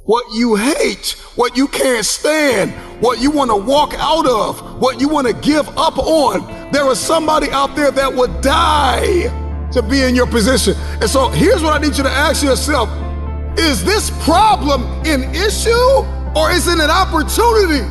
what you hate, what you can't stand, what you want to walk out of, what you want to give up on. There is somebody out there that would die to be in your position. And so here's what I need you to ask yourself. Is this problem an issue or is it an opportunity?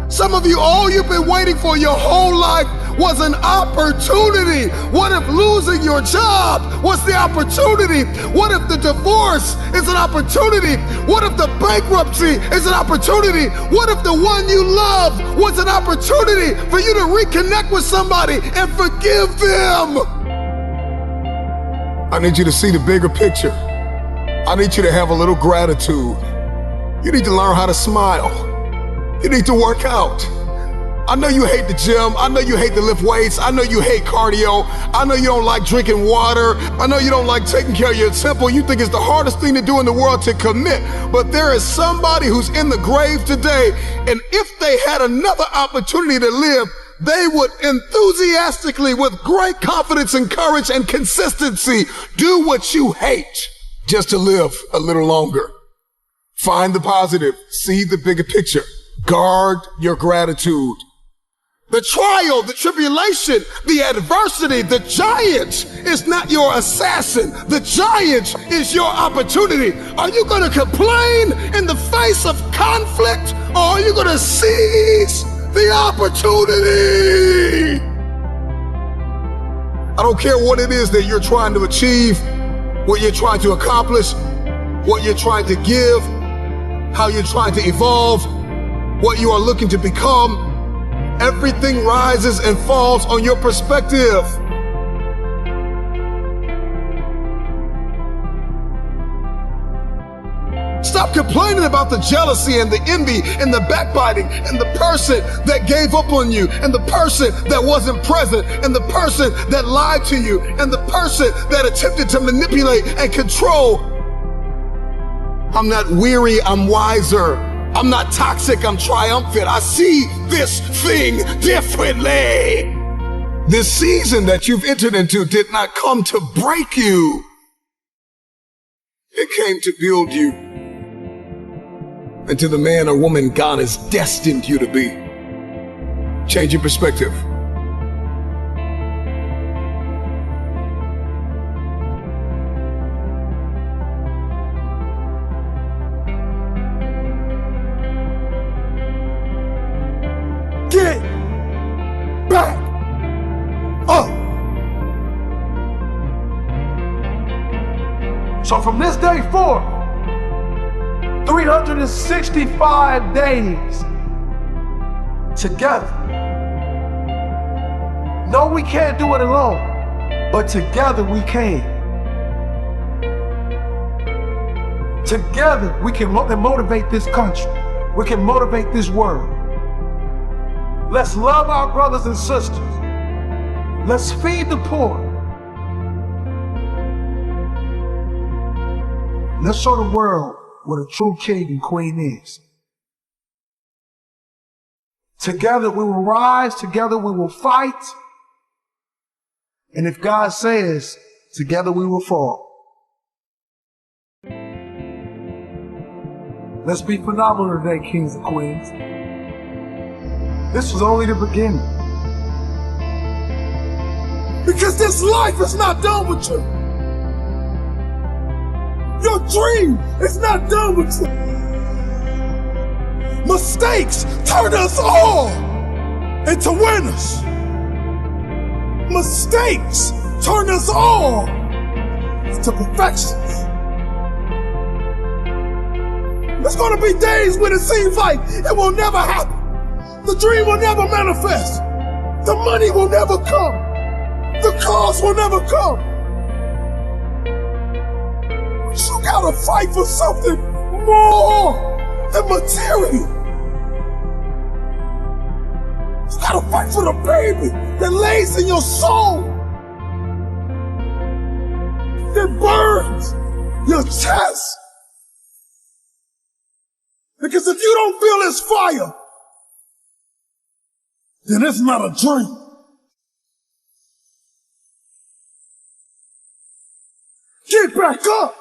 Some of you, all you've been waiting for your whole life was an opportunity. What if losing your job was the opportunity? What if the divorce is an opportunity? What if the bankruptcy is an opportunity? What if the one you love was an opportunity for you to reconnect with somebody and forgive them? I need you to see the bigger picture. I need you to have a little gratitude. You need to learn how to smile. You need to work out. I know you hate the gym. I know you hate to lift weights. I know you hate cardio. I know you don't like drinking water. I know you don't like taking care of your temple. You think it's the hardest thing to do in the world to commit. But there is somebody who's in the grave today, and if they had another opportunity to live, they would enthusiastically, with great confidence and courage and consistency, do what you hate just to live a little longer. Find the positive. See the bigger picture. Guard your gratitude. The trial, the tribulation, the adversity, the giant is not your assassin. The giant is your opportunity. Are you going to complain in the face of conflict, or are you going to seize the opportunity? I don't care what it is that you're trying to achieve, what you're trying to accomplish, what you're trying to give, how you're trying to evolve, what you are looking to become. Everything rises and falls on your perspective. Stop complaining about the jealousy and the envy and the backbiting and the person that gave up on you and the person that wasn't present and the person that lied to you and the person that attempted to manipulate and control. I'm not weary, I'm wiser. I'm not toxic, I'm triumphant. I see this thing differently. This season that you've entered into did not come to break you. It came to build you into the man or woman God has destined you to be. Change your perspective. Get back up. So from this day forward, 365 days together. No, we can't do it alone, but together we can. Together we can motivate this country. We can motivate this world. Let's love our brothers and sisters. Let's feed the poor. Let's show the world what a true king and queen is. Together we will rise, together we will fight. And if God says, together we will fall. Let's be phenomenal today, kings and queens. This was only the beginning. Because this life is not done with you. Your dream is not done with you. Mistakes turn us all into winners. Mistakes turn us all into perfections. There's going to be days when it seems like it will never happen. The dream will never manifest. The money will never come. The cars will never come. But you gotta fight for something more than material. You gotta fight for the baby that lays in your soul, that burns your chest. Because if you don't feel this fire, then it's not a dream. Get back up.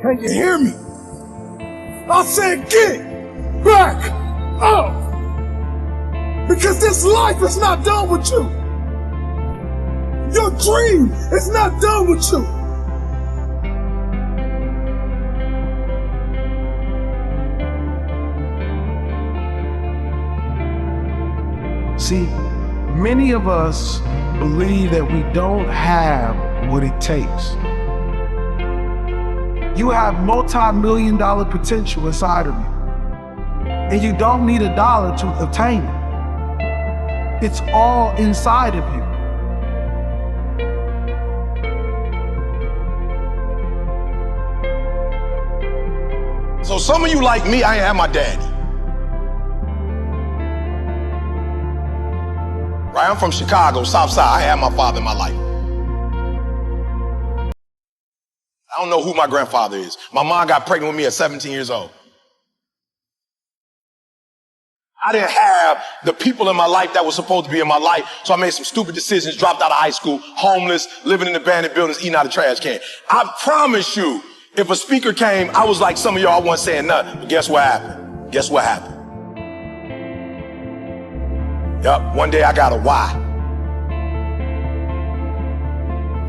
Can you hear me? I said get back up. Because this life is not done with you. Your dream is not done with you. See, many of us believe that we don't have what it takes. You have multi-million-dollar potential inside of you, and you don't need a dollar to obtain it. It's all inside of you. So some of you like me, I ain't have my daddy. Right, I'm from Chicago, South Side. I had my father in my life. I don't know who my grandfather is. My mom got pregnant with me at 17 years old. I didn't have the people in my life that were supposed to be in my life, so I made some stupid decisions, dropped out of high school, homeless, living in abandoned buildings, eating out of trash can. I promise you, if a speaker came, I was like some of y'all, I wasn't saying nothing. But guess what happened? Guess what happened? Yup, one day I got a why.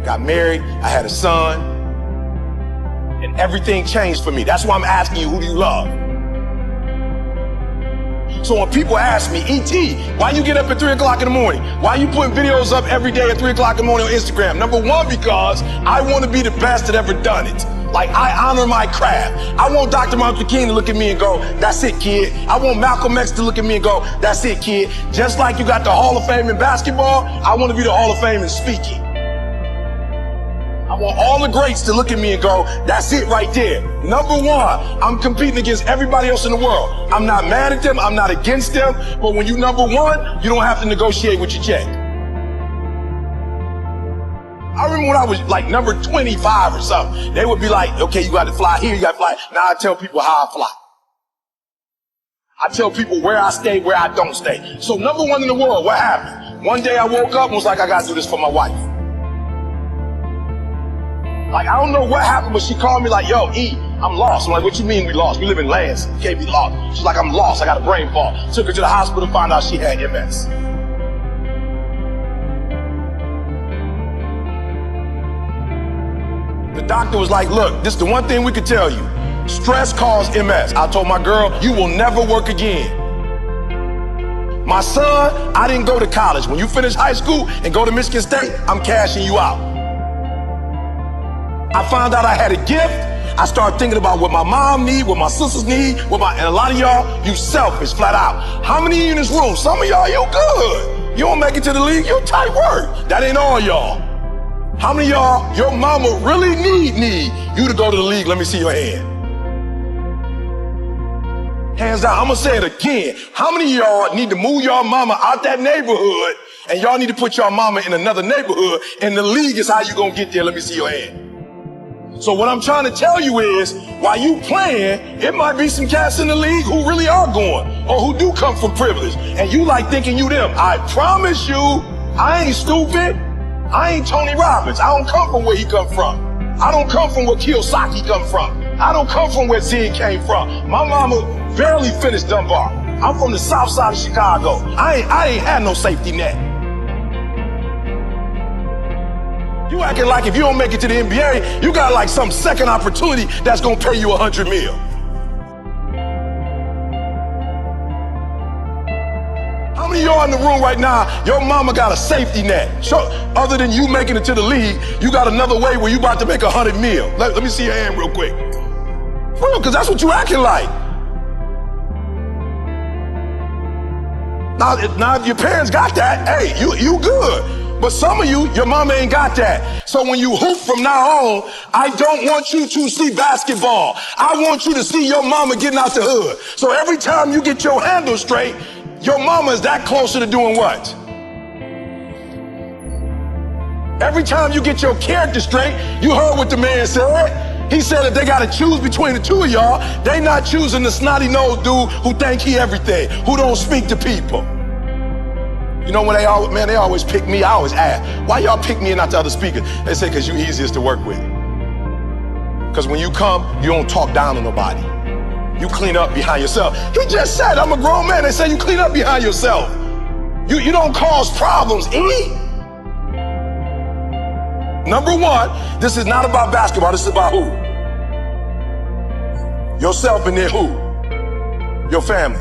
Got married, I had a son, and everything changed for me. That's why I'm asking you, who do you love? So when people ask me, E.T., why you get up at 3 o'clock in the morning? Why you putting videos up every day at 3 o'clock in the morning on Instagram? Number one, because I want to be the best that ever done it. Like, I honor my craft. I want Dr. Martin Luther King to look at me and go, that's it, kid. I want Malcolm X to look at me and go, that's it, kid. Just like you got the Hall of Fame in basketball, I want to be the Hall of Fame in speaking. I want all the greats to look at me and go, that's it right there. Number one, I'm competing against everybody else in the world. I'm not mad at them, I'm not against them, but when you number one, you don't have to negotiate with your check. I remember when I was like number 25 or something, they would be like, okay, you got to fly here, you got to fly. Now I tell people how I fly. I tell people where I stay, where I don't stay. So number one in the world, what happened? One day I woke up and was like, I got to do this for my wife. Like, I don't know what happened, but she called me like, yo, E, I'm lost. I'm like, what you mean we lost? We live in Lance. You can't be lost. She's like, I'm lost. I got a brain fog. Took her to the hospital, found out she had MS. The doctor was like, look, this is the one thing we could tell you. Stress caused MS. I told my girl, you will never work again. My son, I didn't go to college. When you finish high school and go to Michigan State, I'm cashing you out. I found out I had a gift. I started thinking about what my mom need, what my sisters need, and a lot of y'all, you selfish, flat out. How many of you in this room? Some of y'all, you good. You don't make it to the league, you tight work. That ain't all y'all. How many of y'all, your mama really need you to go to the league? Let me see your hand. Hands down, I'm gonna say it again. How many of y'all need to move your mama out that neighborhood and y'all need to put your mama in another neighborhood and the league is how you gonna get there? Let me see your hand. So what I'm trying to tell you is, while you playing, it might be some cats in the league who really are going or who do come from privilege and you like thinking you them. I promise you, I ain't stupid. I ain't Tony Robbins. I don't come from where he come from. I don't come from where Kiyosaki come from. I don't come from where Zen came from. My mama barely finished Dunbar. I'm from the south side of Chicago. I ain't had no safety net. You acting like if you don't make it to the NBA, you got like some second opportunity that's gonna pay you $100 million. How many of y'all in the room right now, your mama got a safety net? Other than you making it to the league, you got another way where you about to make $100 million. Let me see your hand real quick. For real, because that's what you acting like. Now if your parents got that, hey, you good. But some of you, your mama ain't got that. So when you hoop from now on, I don't want you to see basketball. I want you to see your mama getting out the hood. So every time you get your handle straight, your mama is that closer to doing what? Every time you get your character straight, you heard what the man said. He said if they got to choose between the two of y'all, they not choosing the snotty-nosed dude who think he everything, who don't speak to people. You know when they always pick me, I always ask, why y'all pick me and not the other speakers? They say, because you easiest to work with. Because when you come, you don't talk down on nobody. You clean up behind yourself. He just said, I'm a grown man. They say you clean up behind yourself. You don't cause problems, E. Number one, this is not about basketball. This is about who? Yourself, and then who? Your family.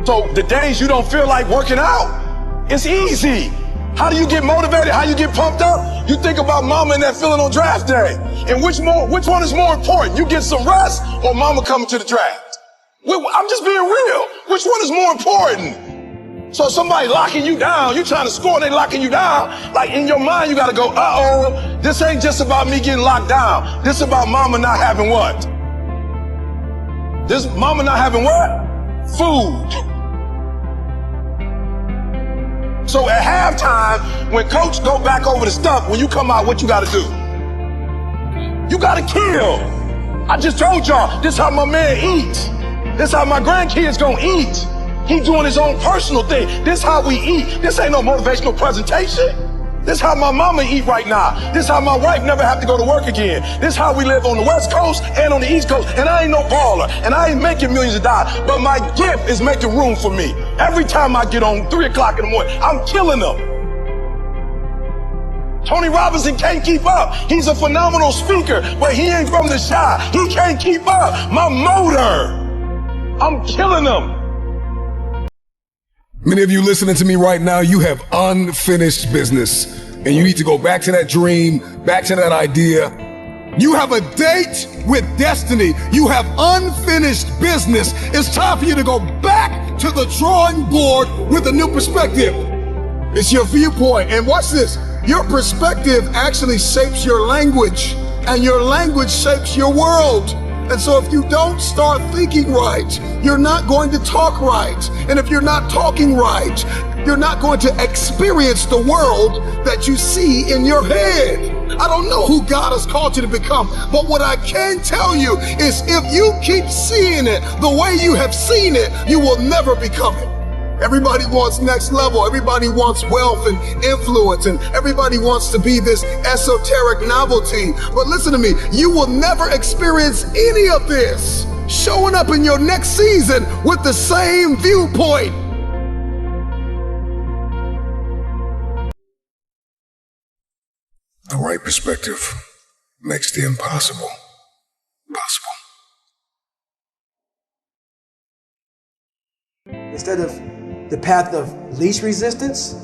So the days you don't feel like working out, it's easy. How do you get motivated? How you get pumped up? You think about mama and that feeling on draft day. And which one is more important? You get some rest or mama coming to the draft? I'm just being real. Which one is more important? So somebody locking you down, you trying to score and they locking you down. Like in your mind, you got to go, uh-oh, this ain't just about me getting locked down. This is about mama not having what? This mama not having what? Food. So at halftime, when coach go back over the stuff, when you come out, what you got to do? You got to kill. I just told y'all, this how my man eats. This how my grandkids gonna eat. He doing his own personal thing. This how we eat. This ain't no motivational presentation. This how my mama eat right now. This how my wife never have to go to work again. This how we live on the West Coast and on the East Coast. And I ain't no baller. And I ain't making millions of dollars. But my gift is making room for me. Every time I get on 3 o'clock in the morning, I'm killing them. Tony Robinson can't keep up. He's a phenomenal speaker, but he ain't from the Chi. He can't keep up. My motor. I'm killing them. Many of you listening to me right now, you have unfinished business. And you need to go back to that dream, back to that idea. You have a date with destiny. You have unfinished business. It's time for you to go back to the drawing board with a new perspective. It's your viewpoint. And watch this. Your perspective actually shapes your language, and your language shapes your world. And so if you don't start thinking right, you're not going to talk right. And if you're not talking right, you're not going to experience the world that you see in your head. I don't know who God has called you to become, but what I can tell you is if you keep seeing it the way you have seen it, you will never become it. Everybody wants next level. Everybody wants wealth and influence, and everybody wants to be this esoteric novelty. But listen to me, you will never experience any of this showing up in your next season with the same viewpoint. The right perspective makes the impossible possible. Instead of the path of least resistance,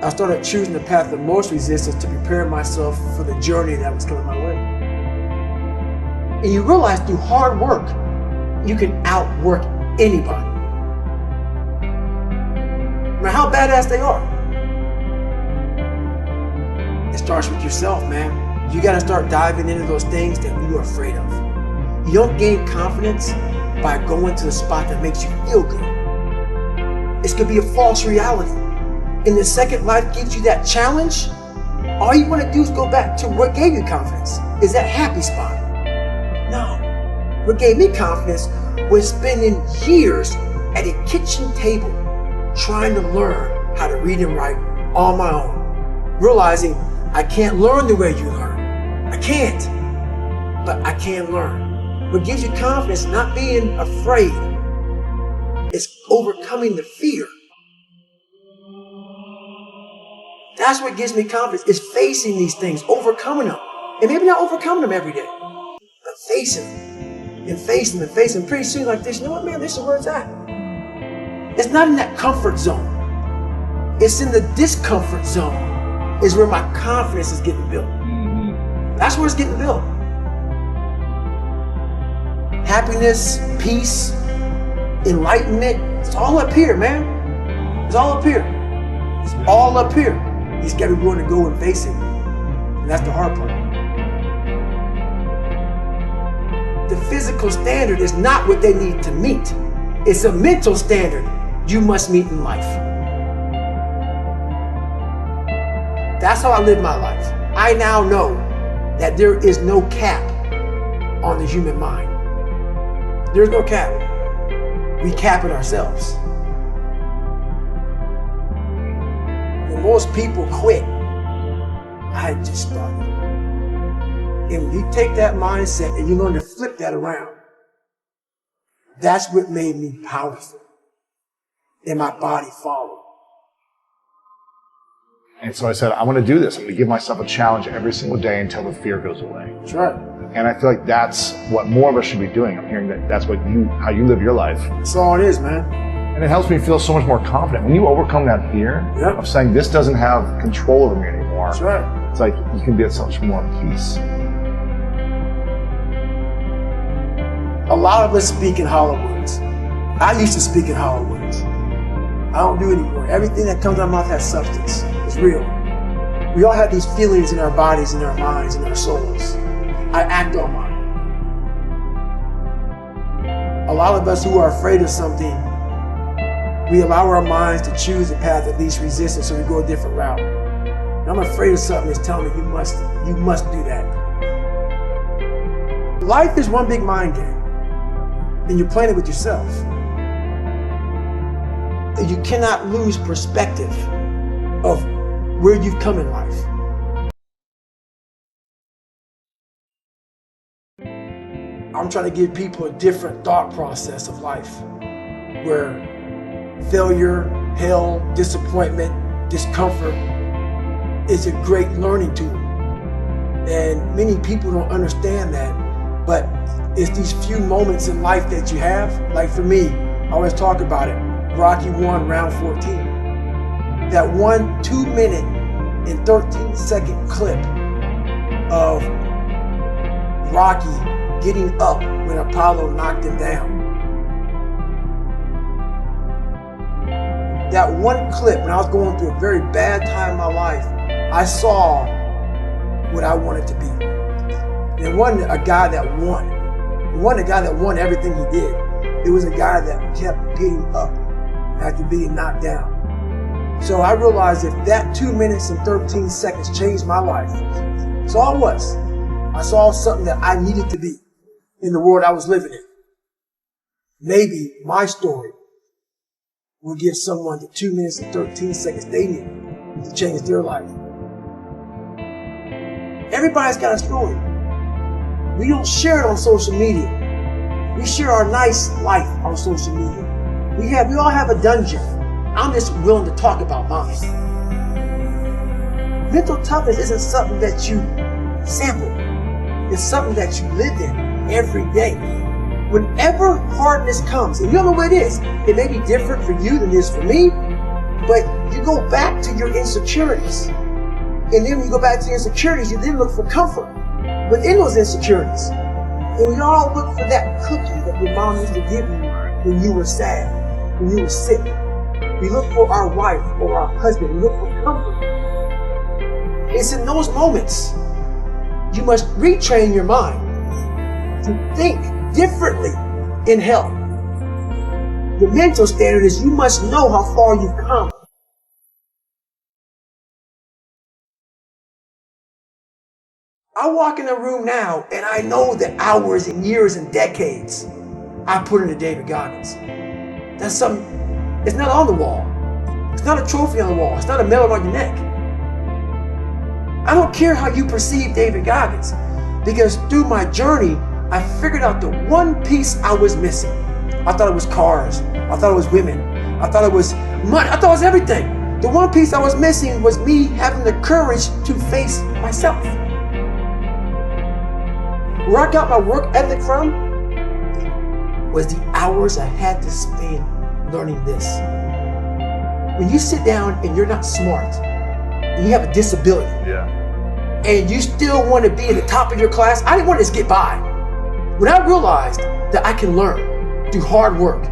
I started choosing the path of most resistance to prepare myself for the journey that was coming my way. And you realize through hard work, you can outwork anybody. No matter how badass they are. It starts with yourself, man. You gotta start diving into those things that you are afraid of. You don't gain confidence by going to the spot that makes you feel good. It's gonna be a false reality. And the second life gives you that challenge, all you wanna do is go back to what gave you confidence. Is that happy spot? No. What gave me confidence was spending years at a kitchen table trying to learn how to read and write on my own. Realizing I can't learn the way you learn. I can't, but I can learn. What gives you confidence, not being afraid, is overcoming the fear. That's what gives me confidence, is facing these things, overcoming them. And maybe not overcoming them every day, but facing them. And facing them and facing them. Pretty soon like this, you know what, man, this is where it's at. It's not in that comfort zone. It's in the discomfort zone is where my confidence is getting built. That's where it's getting built. Happiness, peace, enlightenment, it's all up here, man. It's all up here. It's all up here. You just gotta be willing to go and face it. And that's the hard part. The physical standard is not what they need to meet. It's a mental standard you must meet in life. That's how I live my life. I now know that there is no cap on the human mind. There's no cap. We cap it ourselves. When most people quit, I had just started. And when you take that mindset and you learn to flip that around, that's what made me powerful. And my body followed. And so I said, I want to do this. I'm going to give myself a challenge every single day until the fear goes away. That's right. And I feel like that's what more of us should be doing. I'm hearing that that's how you live your life. That's all it is, man. And it helps me feel so much more confident. When you overcome that fear of saying this doesn't have control over me anymore, that's right. It's like you can be at so much more peace. A lot of us speak in hollow words. I used to speak in hollow words. I don't do it anymore. Everything that comes out of my mouth has substance. It's real. We all have these feelings in our bodies, in our minds, in our souls. I act on mine. A lot of us who are afraid of something, we allow our minds to choose the path of least resistance, so we go a different route. And I'm afraid of something that's telling me you must do that. Life is one big mind game, and you're playing it with yourself. You cannot lose perspective of where you've come in life. I'm trying to give people a different thought process of life, where failure, hell, disappointment, discomfort is a great learning tool. And many people don't understand that, but it's these few moments in life that you have. Like for me, I always talk about it. Rocky 1, round 14. That 1 2-minute and 13-second clip of Rocky getting up when Apollo knocked him down. That one clip, when I was going through a very bad time in my life, I saw what I wanted to be. And it wasn't a guy that won. It wasn't a guy that won everything he did. It was a guy that kept getting up after being knocked down. So I realized if that 2 minutes and 13 seconds changed my life, that's all it was. I saw something that I needed to be in the world I was living in. Maybe my story will give someone the 2 minutes and 13 seconds they need to change their life. Everybody's got a story. We don't share it on social media. We share our nice life on social media. We all have a dungeon. I'm just willing to talk about mine. Mental toughness isn't something that you sample. It's something that you live in every day. Whenever hardness comes, and you don't know what it is, it may be different for you than it is for me, but you go back to your insecurities. And then when you go back to your insecurities, you then look for comfort within those insecurities. And we all look for that cookie that your mom used to give you when you were sad, when you were sick. We look for our wife or our husband. We look for comfort. It's in those moments you must retrain your mind to think differently in health. The mental standard is you must know how far you've come. I walk in a room now and I know the hours and years and decades I put into David Goggins. That's something, it's not on the wall. It's not a trophy on the wall. It's not a medal on your neck. I don't care how you perceive David Goggins, because through my journey, I figured out the one piece I was missing. I thought it was cars. I thought it was women. I thought it was money. I thought it was everything. The one piece I was missing was me having the courage to face myself. Where I got my work ethic from was the hours I had to spend learning this. When you sit down and you're not smart, and you have a disability, and you still want to be at the top of your class, I didn't want to just get by. When I realized that I can learn through hard work,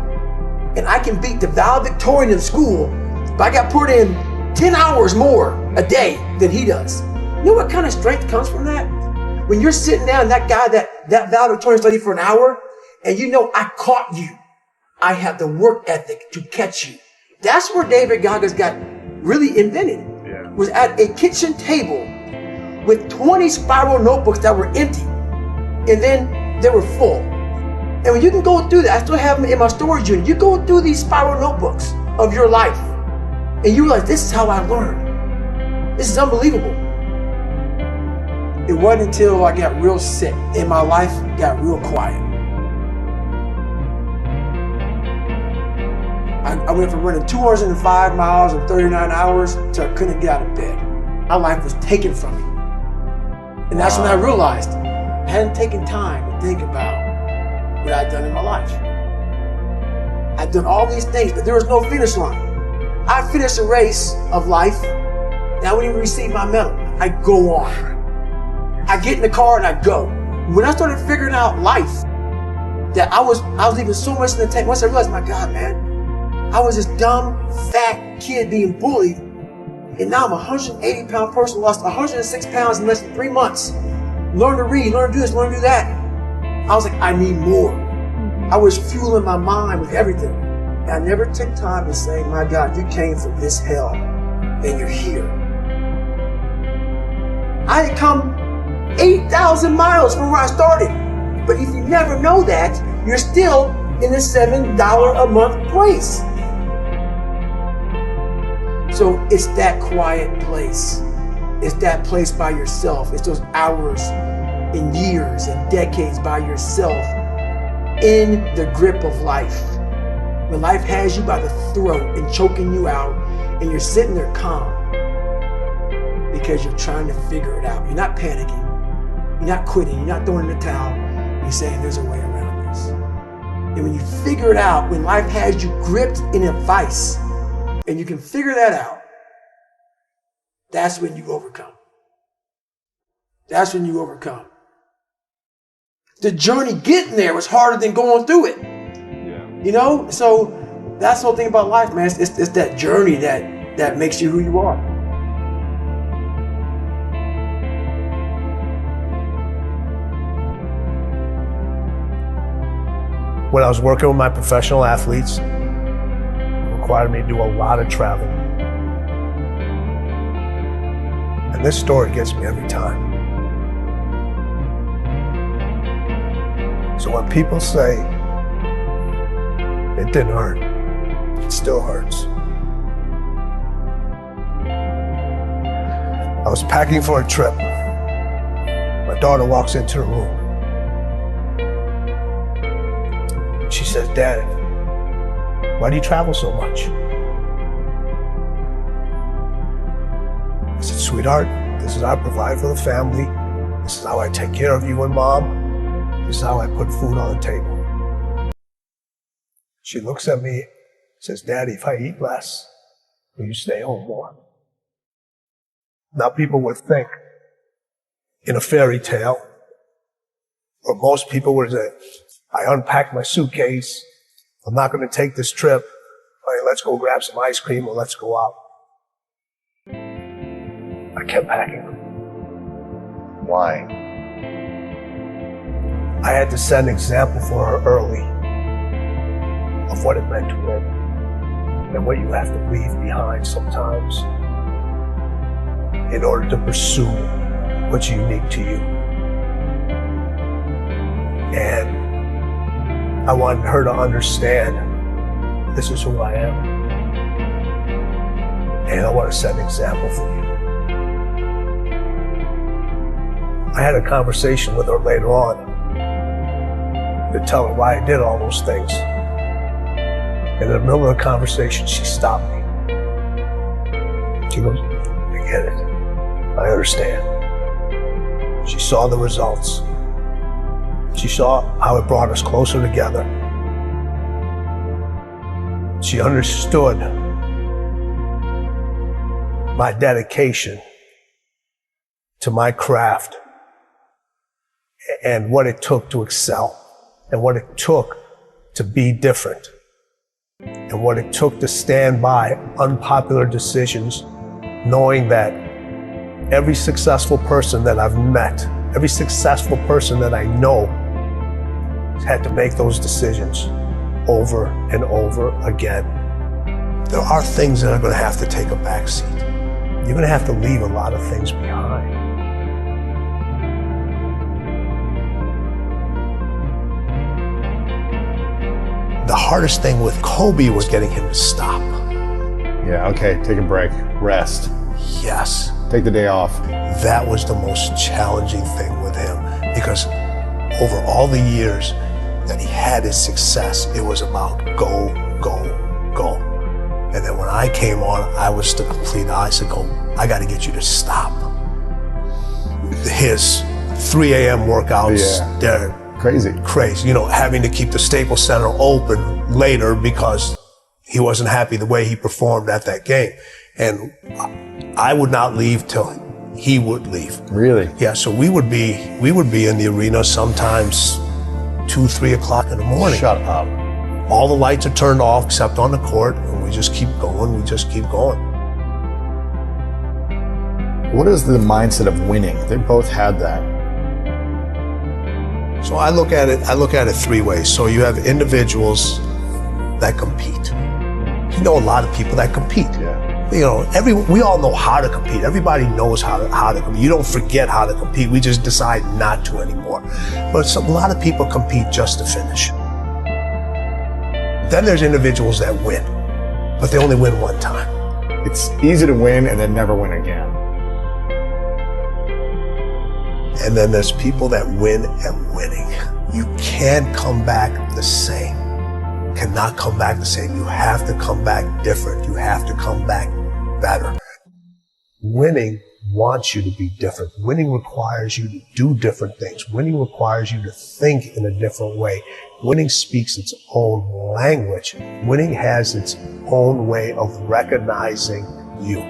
and I can beat the valedictorian in school, but I got put in 10 hours more a day than he does. You know what kind of strength comes from that? When you're sitting down, that guy that valedictorian studied for an hour, and you know I caught you. I have the work ethic to catch you. That's where David Goggins got really invented. Was at a kitchen table with 20 spiral notebooks that were empty, and then they were full. And when you can go through that, I still have them in my storage unit. You go through these spiral notebooks of your life, and you realize this is how I learned. This is unbelievable. It wasn't until I got real sick and my life got real quiet. I went from running 205 miles in 39 hours to I couldn't get out of bed. My life was taken from me. And that's when I realized I hadn't taken time to think about what I'd done in my life. I'd done all these things, but there was no finish line. I finished a race of life, and I wouldn't even receive my medal. I go on. I get in the car and I go. When I started figuring out life, that I was leaving so much in the tank. Once I realized, my God, man, I was this dumb, fat kid being bullied, and now I'm a 180-pound person, lost 106 pounds in less than 3 months. Learn to read, learn to do this, learn to do that. I was like, I need more. I was fueling my mind with everything. And I never took time to say, my God, you came from this hell, and you're here. I had come 8,000 miles from where I started. But if you never know that, you're still in the $7 a month place. So it's that quiet place. It's that place by yourself. It's those hours and years and decades by yourself in the grip of life. When life has you by the throat and choking you out, and you're sitting there calm because you're trying to figure it out. You're not panicking. You're not quitting. You're not throwing in the towel. You're saying there's a way around this. And when you figure it out, when life has you gripped in a vice, and you can figure that out, that's when you overcome. That's when you overcome. The journey getting there was harder than going through it. Yeah. You know? So that's the whole thing about life, man. It's that journey that makes you who you are. When I was working with my professional athletes, it required me to do a lot of traveling. And this story gets me every time. So when people say, it didn't hurt, it still hurts. I was packing for a trip. My daughter walks into the room. She says, Dad, why do you travel so much? I said, sweetheart, this is how I provide for the family. This is how I take care of you and Mom. This is how I put food on the table. She looks at me, says, Daddy, if I eat less, will you stay home more? Now people would think, in a fairy tale, or most people would say, I unpacked my suitcase, I'm not going to take this trip, right, let's go grab some ice cream or let's go out. I kept packing. Why? I had to set an example for her early of what it meant to win and what you have to leave behind sometimes in order to pursue what's unique to you. And I wanted her to understand this is who I am. And I want to set an example for you. I had a conversation with her later on to tell her why I did all those things. And in the middle of the conversation, she stopped me. She goes, I get it. I understand. She saw the results. She saw how it brought us closer together. She understood my dedication to my craft and what it took to excel and what it took to be different and what it took to stand by unpopular decisions, knowing that every successful person that I've met, every successful person that I know had to make those decisions over and over again. There are things that are going to have to take a back seat. You're going to have to leave a lot of things behind. The hardest thing with Kobe was getting him to stop. Yeah, okay, take a break, rest. Yes. Take the day off. That was the most challenging thing with him, because over all the years that he had his success, it was about go, go, go. And then when I came on, I was the complete icicle. I got to get you to stop. His 3 a.m. workouts, they're crazy. You know, having to keep the Staples Center open later because he wasn't happy the way he performed at that game. And I would not leave till he would leave. Really? Yeah, so we would be in the arena sometimes 2, 3 o'clock in the morning. Shut up. All the lights are turned off except on the court, and we just keep going, What is the mindset of winning? They both had that. So I look at it 3 ways. So you have individuals that compete. You know a lot of people that compete. Yeah. You know, we all know how to compete. Everybody knows how to compete. You don't forget how to compete. We just decide not to anymore. But a lot of people compete just to finish. Then there's individuals that win, but they only win one time. It's easy to win and then never win again. And then there's people that win and winning. You can't come back the same. Cannot come back the same. You have to come back different. You have to come back better. Winning wants you to be different. Winning requires you to do different things. Winning requires you to think in a different way. Winning speaks its own language. Winning has its own way of recognizing you.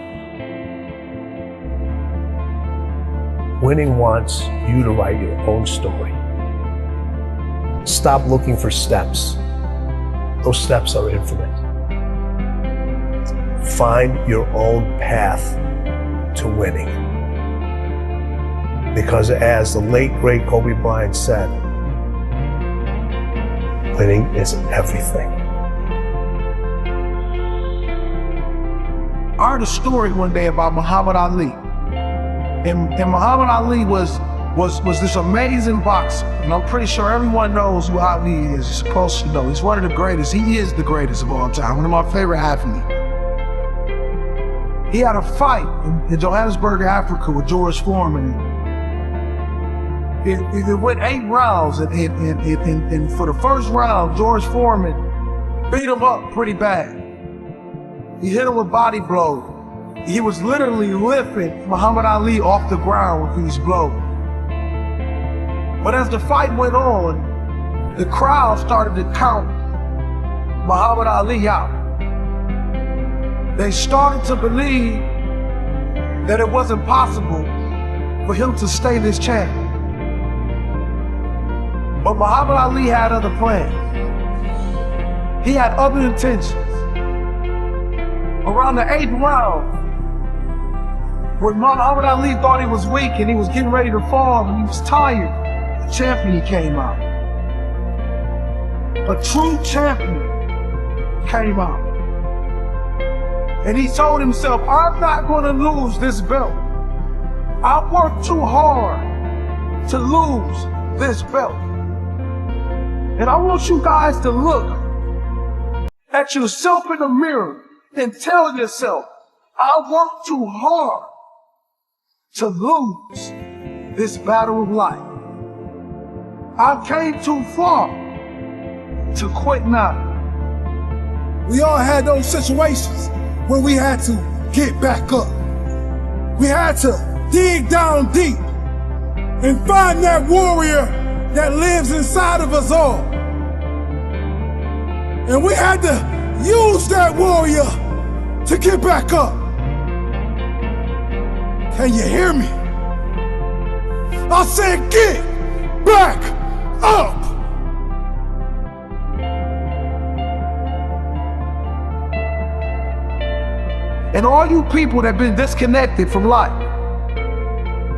Winning wants you to write your own story. Stop looking for steps. Those steps are infinite. Find your own path to winning. Because as the late, great Kobe Bryant said, winning is everything. I heard a story one day about Muhammad Ali. And Muhammad Ali was this amazing boxer. And I'm pretty sure everyone knows who Ali is. You're supposed to know. He's one of the greatest. He is the greatest of all time. One of my favorite athletes. He had a fight in Johannesburg, Africa with George Foreman. It went 8 rounds. And for the first round, George Foreman beat him up pretty bad. He hit him with body blows. He was literally lifting Muhammad Ali off the ground with these blows. But as the fight went on, the crowd started to count Muhammad Ali out. They started to believe that it wasn't possible for him to stay this champion. But Muhammad Ali had other plans. He had other intentions. Around the 8th round, when Muhammad Ali thought he was weak and he was getting ready to fall and he was tired, the champion came out. A true champion came out. And he told himself, I'm not going to lose this belt. I worked too hard to lose this belt. And I want you guys to look at yourself in the mirror and tell yourself, I worked too hard to lose this battle of life. I came too far to quit now. We all had those situations where we had to get back up. We had to dig down deep and find that warrior that lives inside of us all. And we had to use that warrior to get back up. Can you hear me? I said get back up! And all you people that have been disconnected from life,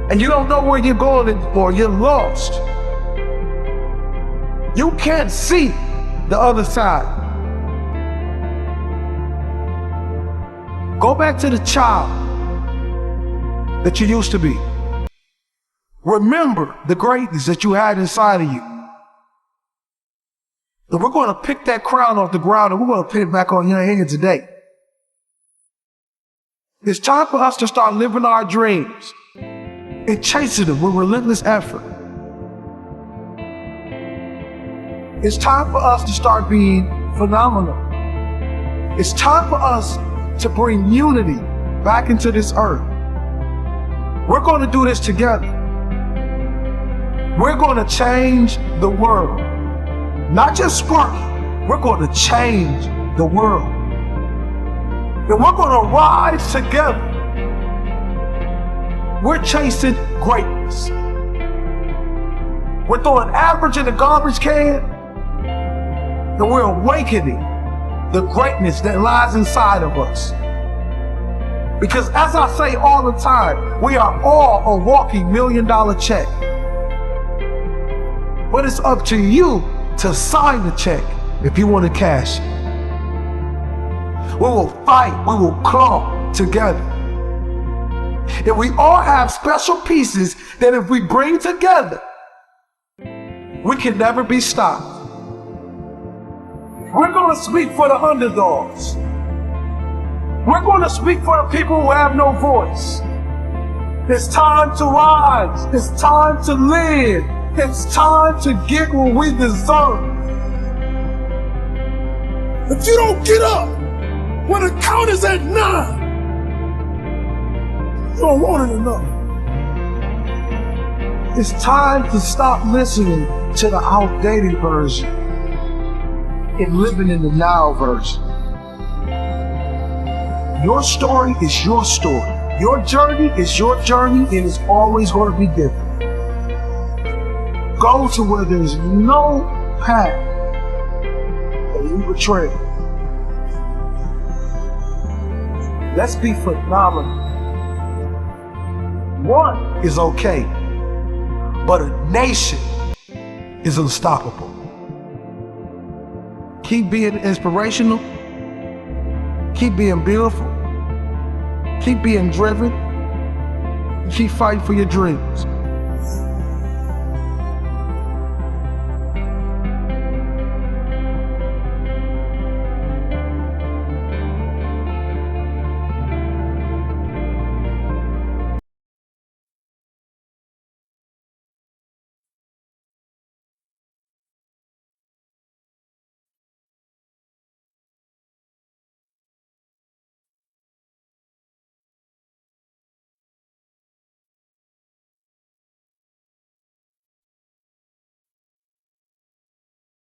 and you don't know where you're going or you're lost, you can't see the other side. Go back to the child that you used to be. Remember the greatness that you had inside of you. And we're going to pick that crown off the ground and we're going to put it back on your head today. It's time for us to start living our dreams and chasing them with relentless effort. It's time for us to start being phenomenal. It's time for us to bring unity back into this earth. We're going to do this together. We're going to change the world. Not just Sparky, we're going to change the world. And we're going to rise together. We're chasing greatness. We're throwing average in the garbage can, and we're awakening the greatness that lies inside of us. Because as I say all the time, we are all a walking $1 million check. But it's up to you to sign the check if you want to cash it. We will fight, we will claw together. And we all have special pieces that if we bring together, we can never be stopped. We're going to speak for the underdogs. We're going to speak for the people who have no voice. It's time to rise. It's time to live. It's time to get what we deserve. If you don't get up when the count is at 9, you don't want it enough. It's time to stop listening to the outdated version and living in the now version. Your story is your story. Your journey is your journey, and it's always going to be different. Go to where there's no path that you betray. Let's be phenomenal. One is okay, but a nation is unstoppable. Keep being inspirational. Keep being beautiful. Keep being driven. Keep fighting for your dreams.